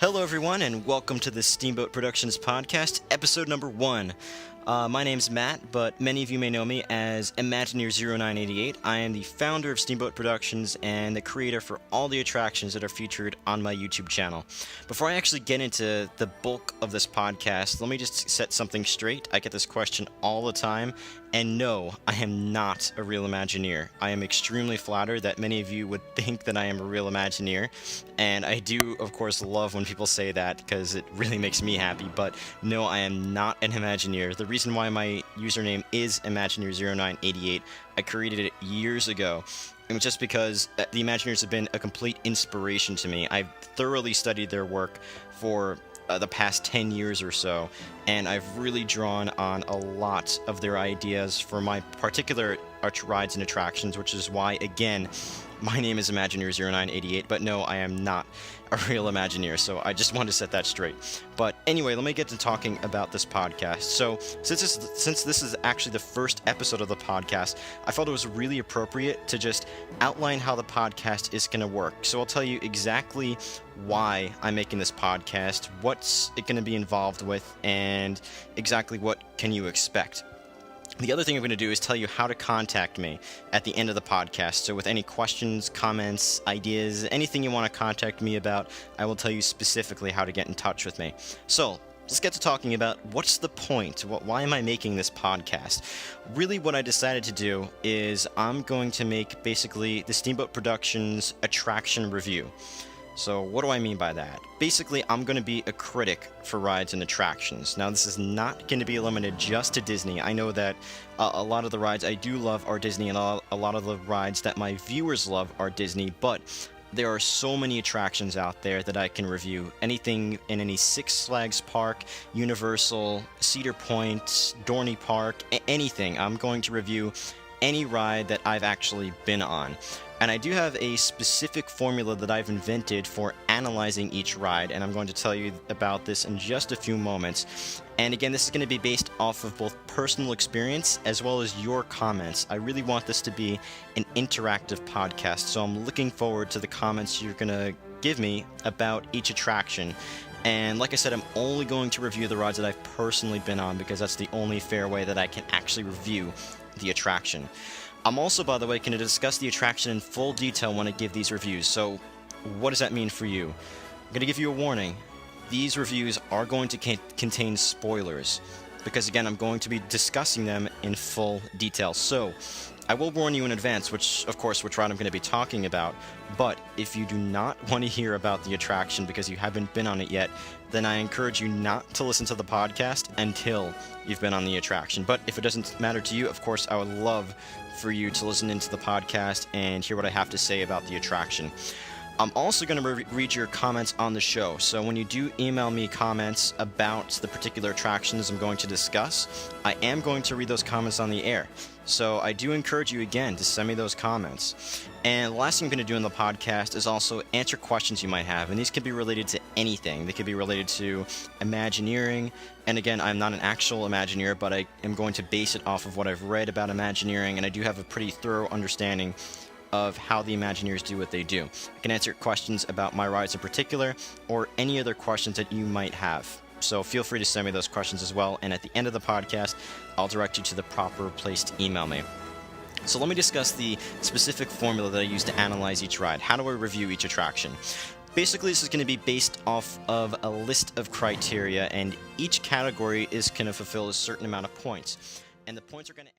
Hello, everyone, and welcome to the Steamboat Productions podcast, episode number 1. My name's Matt, but many of you may know me as Imagineer0988. I am the founder of Steamboat Productions and the creator for all the attractions that are featured on my YouTube channel. Before I actually get into the bulk of this podcast, let me just set something straight. I get this question all the time, and no, I am not a real Imagineer. I am extremely flattered that many of you would think that I am a real Imagineer, and I do, of course, love when people say that because it really makes me happy, but no, I am not an Imagineer. The reason why my username is Imagineer0988, I created it years ago, and just because the Imagineers have been a complete inspiration to me. I've thoroughly studied their work for the past 10 years or so, and I've really drawn on a lot of their ideas for my particular rides and attractions, which is why, again, my name is Imagineer0988, but no, I am not a real Imagineer, so I just want to set that straight. But anyway, let me get to talking about this podcast. So, since this is actually the first episode of the podcast, I felt it was really appropriate to just outline how the podcast is going to work. So I'll tell you exactly why I'm making this podcast, what's it going to be involved with, and exactly what can you expect. The other thing I'm going to do is tell you how to contact me at the end of the podcast. So with any questions, comments, ideas, anything you want to contact me about, I will tell you specifically how to get in touch with me. So let's get to talking about what's the point? Why am I making this podcast? Really, what I decided to do is I'm going to make basically the Steamboat Productions attraction review. So what do I mean by that? Basically, I'm going to be a critic for rides and attractions. Now, this is not going to be limited just to Disney. I know that a lot of the rides I do love are Disney, and a lot of the rides that my viewers love are Disney, but there are so many attractions out there that I can review. Anything in any Six Flags Park, Universal, Cedar Point, Dorney Park, anything. I'm going to review any ride that I've actually been on. And I do have a specific formula that I've invented for analyzing each ride, and I'm going to tell you about this in just a few moments. And again, this is going to be based off of both personal experience as well as your comments. I really want this to be an interactive podcast, so I'm looking forward to the comments you're going to give me about each attraction. And like I said, I'm only going to review the rides that I've personally been on because that's the only fair way that I can actually review the attraction. I'm also, by the way, going to discuss the attraction in full detail when I give these reviews. So what does that mean for you? I'm going to give you a warning. These reviews are going to contain spoilers because, again, I'm going to be discussing them in full detail. So I will warn you in advance, which ride I'm going to be talking about. But if you do not want to hear about the attraction because you haven't been on it yet, then I encourage you not to listen to the podcast until you've been on the attraction. But if it doesn't matter to you, of course, I would love for you to listen into the podcast and hear what I have to say about the attraction. I'm also going to read your comments on the show, so when you do email me comments about the particular attractions I'm going to discuss, I am going to read those comments on the air. So I do encourage you again to send me those comments. And the last thing I'm going to do in the podcast is also answer questions you might have, and these could be related to anything. They could be related to Imagineering, and again, I'm not an actual Imagineer, but I am going to base it off of what I've read about Imagineering, and I do have a pretty thorough understanding of how the Imagineers do what they do. I can answer questions about my rides in particular, or any other questions that you might have. So feel free to send me those questions as well, and at the end of the podcast, I'll direct you to the proper place to email me. So let me discuss the specific formula that I use to analyze each ride. How do I review each attraction? Basically, this is going to be based off of a list of criteria, and each category is going to fulfill a certain amount of points. And the points are going to